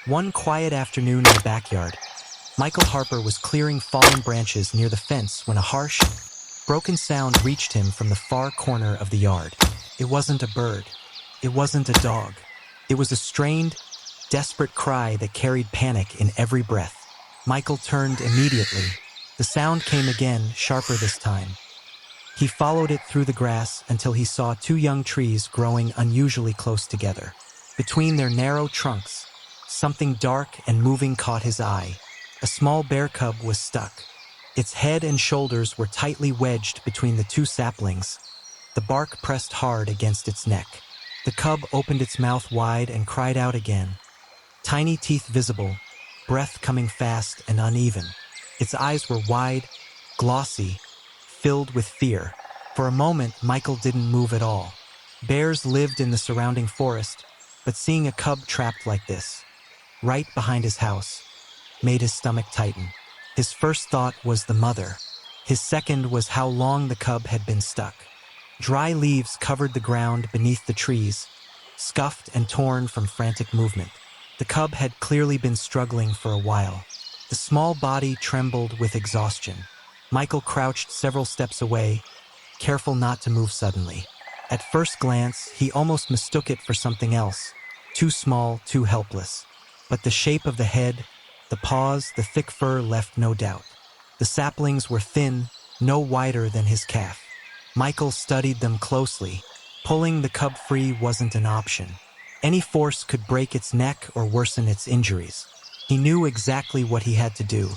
One quiet afternoon in the backyard, Michael Harper was clearing fallen branches near the fence when a harsh, broken sound reached him from the far corner of the yard. It wasn't a bird. It wasn't a dog. It was a strained, desperate cry that carried panic in every breath. Michael turned immediately. The sound came again, sharper this time. He followed it through the grass until he saw two young trees growing unusually close together. Between their narrow trunks, something dark and moving caught his eye. A small bear cub was stuck. Its head and shoulders were tightly wedged between the two saplings. The bark pressed hard against its neck. The cub opened its mouth wide and cried out again. Tiny teeth visible, breath coming fast and uneven. Its eyes were wide, glossy, filled with fear. For a moment, Michael didn't move at all. Bears lived in the surrounding forest, but seeing a cub trapped like this, right behind his house, made his stomach tighten. His first thought was the mother. His second was how long the cub had been stuck. Dry leaves covered the ground beneath the trees, scuffed and torn from frantic movement. The cub had clearly been struggling for a while. The small body trembled with exhaustion. Michael crouched several steps away, careful not to move suddenly. At first glance, he almost mistook it for something else. Too small, too helpless. But the shape of the head, the paws, the thick fur left no doubt. The saplings were thin, no wider than his calf. Michael studied them closely. Pulling the cub free wasn't an option. Any force could break its neck or worsen its injuries. He knew exactly what he had to do.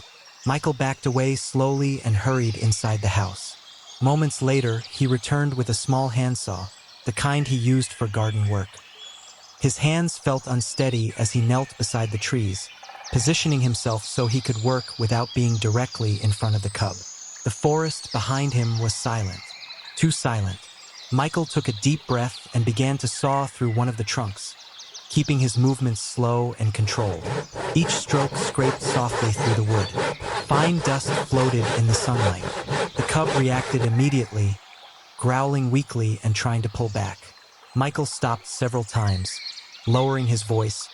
Michael backed away slowly and hurried inside the house. Moments later, he returned with a small handsaw, the kind he used for garden work. His hands felt unsteady as he knelt beside the trees, positioning himself so he could work without being directly in front of the cub. The forest behind him was silent. Too silent. Michael took a deep breath and began to saw through one of the trunks, keeping his movements slow and controlled. Each stroke scraped softly through the wood. Fine dust floated in the sunlight. The cub reacted immediately, growling weakly and trying to pull back. Michael stopped several times, lowering his voice,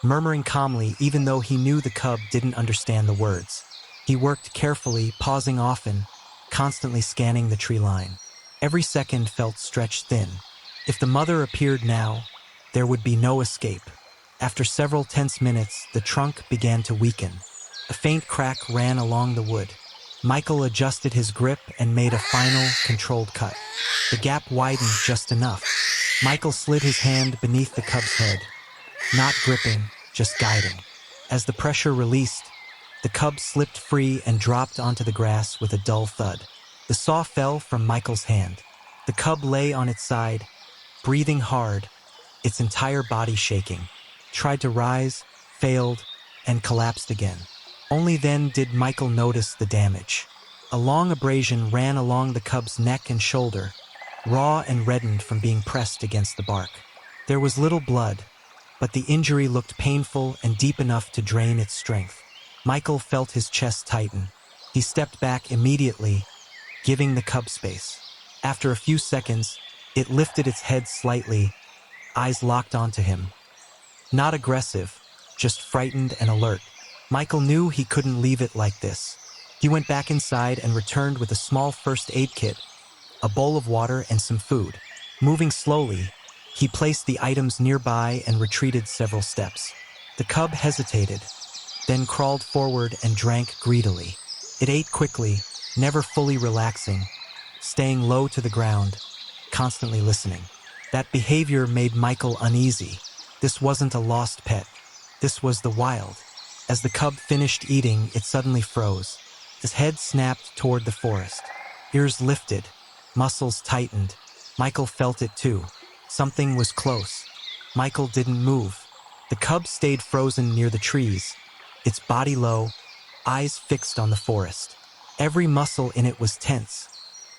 murmuring calmly even though he knew the cub didn't understand the words. He worked carefully, pausing often, constantly scanning the tree line. Every second felt stretched thin. If the mother appeared now, there would be no escape. After several tense minutes, the trunk began to weaken. A faint crack ran along the wood. Michael adjusted his grip and made a final, controlled cut. The gap widened just enough. Michael slid his hand beneath the cub's head, not gripping, just guiding. As the pressure released, the cub slipped free and dropped onto the grass with a dull thud. The saw fell from Michael's hand. The cub lay on its side, breathing hard, its entire body shaking. Tried to rise, failed, and collapsed again. Only then did Michael notice the damage. A long abrasion ran along the cub's neck and shoulder, raw and reddened from being pressed against the bark. There was little blood, but the injury looked painful and deep enough to drain its strength. Michael felt his chest tighten. He stepped back immediately, giving the cub space. After a few seconds, it lifted its head slightly, eyes locked onto him. Not aggressive, just frightened and alert. Michael knew he couldn't leave it like this. He went back inside and returned with a small first aid kit, a bowl of water and some food. Moving slowly, he placed the items nearby and retreated several steps. The cub hesitated, then crawled forward and drank greedily. It ate quickly, never fully relaxing, staying low to the ground, constantly listening. That behavior made Michael uneasy. This wasn't a lost pet. This was the wild. As the cub finished eating, it suddenly froze. His head snapped toward the forest. Ears lifted, muscles tightened. Michael felt it too. Something was close. Michael didn't move. The cub stayed frozen near the trees, its body low, eyes fixed on the forest. Every muscle in it was tense,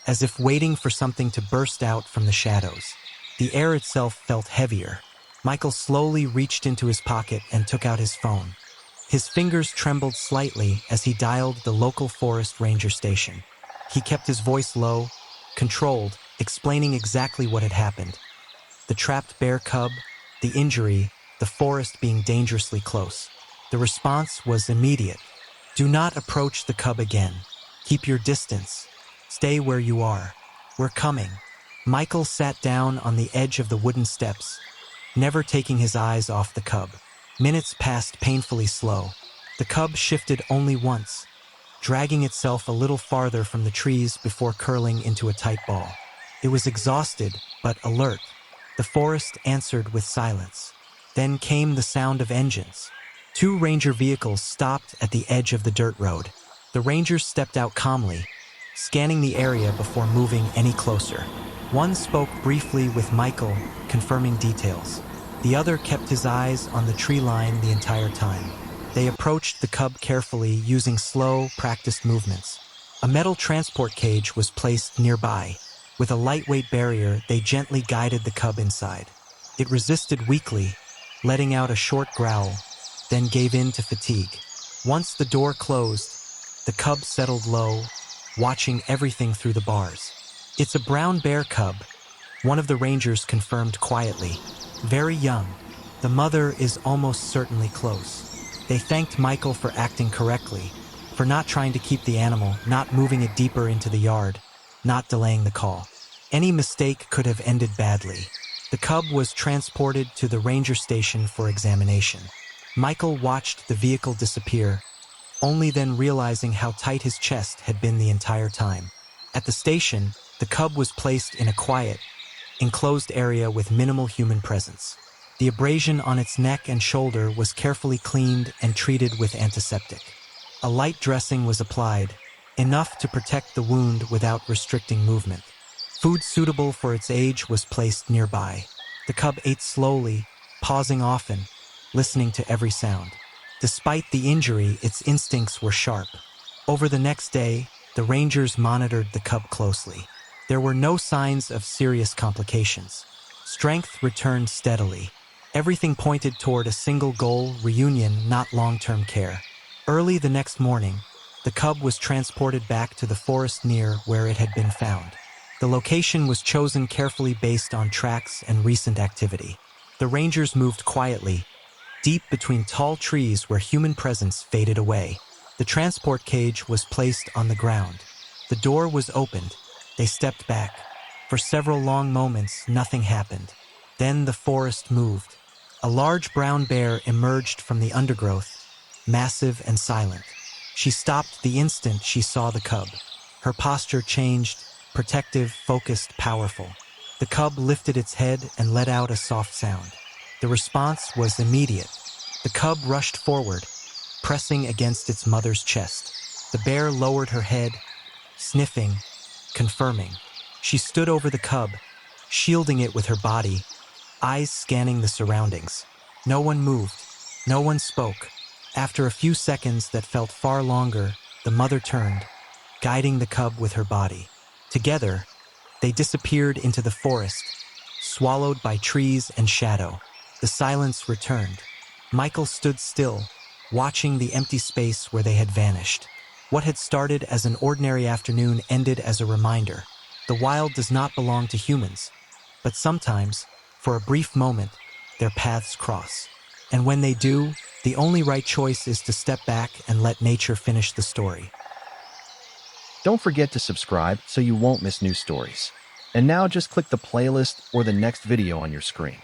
as if waiting for something to burst out from the shadows. The air itself felt heavier. Michael slowly reached into his pocket and took out his phone. His fingers trembled slightly as he dialed the local forest ranger station. He kept his voice low, controlled, explaining exactly what had happened. The trapped bear cub, the injury, the forest being dangerously close. The response was immediate. Do not approach the cub again. Keep your distance. Stay where you are. We're coming. Michael sat down on the edge of the wooden steps, never taking his eyes off the cub. Minutes passed painfully slow. The cub shifted only once, dragging itself a little farther from the trees before curling into a tight ball. It was exhausted, but alert. The forest answered with silence. Then came the sound of engines. Two ranger vehicles stopped at the edge of the dirt road. The rangers stepped out calmly, scanning the area before moving any closer. One spoke briefly with Michael, confirming details. The other kept his eyes on the tree line the entire time. They approached the cub carefully, using slow, practiced movements. A metal transport cage was placed nearby. With a lightweight barrier, they gently guided the cub inside. It resisted weakly, letting out a short growl, then gave in to fatigue. Once the door closed, the cub settled low, watching everything through the bars. It's a brown bear cub, one of the rangers confirmed quietly. Very young. The mother is almost certainly close. They thanked Michael for acting correctly, for not trying to keep the animal, not moving it deeper into the yard, not delaying the call. Any mistake could have ended badly. The cub was transported to the ranger station for examination. Michael watched the vehicle disappear, only then realizing how tight his chest had been the entire time. At the station, the cub was placed in a quiet, enclosed area with minimal human presence. The abrasion on its neck and shoulder was carefully cleaned and treated with antiseptic. A light dressing was applied, enough to protect the wound without restricting movement. Food suitable for its age was placed nearby. The cub ate slowly, pausing often, listening to every sound. Despite the injury, its instincts were sharp. Over the next day, the rangers monitored the cub closely. There were no signs of serious complications. Strength returned steadily. Everything pointed toward a single goal: reunion, not long-term care. Early the next morning, the cub was transported back to the forest near where it had been found. The location was chosen carefully based on tracks and recent activity. The rangers moved quietly, deep between tall trees where human presence faded away. The transport cage was placed on the ground. The door was opened. They stepped back. For several long moments, nothing happened. Then the forest moved. A large brown bear emerged from the undergrowth, massive and silent. She stopped the instant she saw the cub. Her posture changed, protective, focused, powerful. The cub lifted its head and let out a soft sound. The response was immediate. The cub rushed forward, pressing against its mother's chest. The bear lowered her head, sniffing, confirming. She stood over the cub, shielding it with her body, eyes scanning the surroundings. No one moved. No one spoke. After a few seconds that felt far longer, the mother turned, guiding the cub with her body. Together, they disappeared into the forest, swallowed by trees and shadow. The silence returned. Michael stood still, watching the empty space where they had vanished. What had started as an ordinary afternoon ended as a reminder. The wild does not belong to humans, but sometimes, for a brief moment, their paths cross. And when they do, the only right choice is to step back and let nature finish the story. Don't forget to subscribe so you won't miss new stories. And now just click the playlist or the next video on your screen.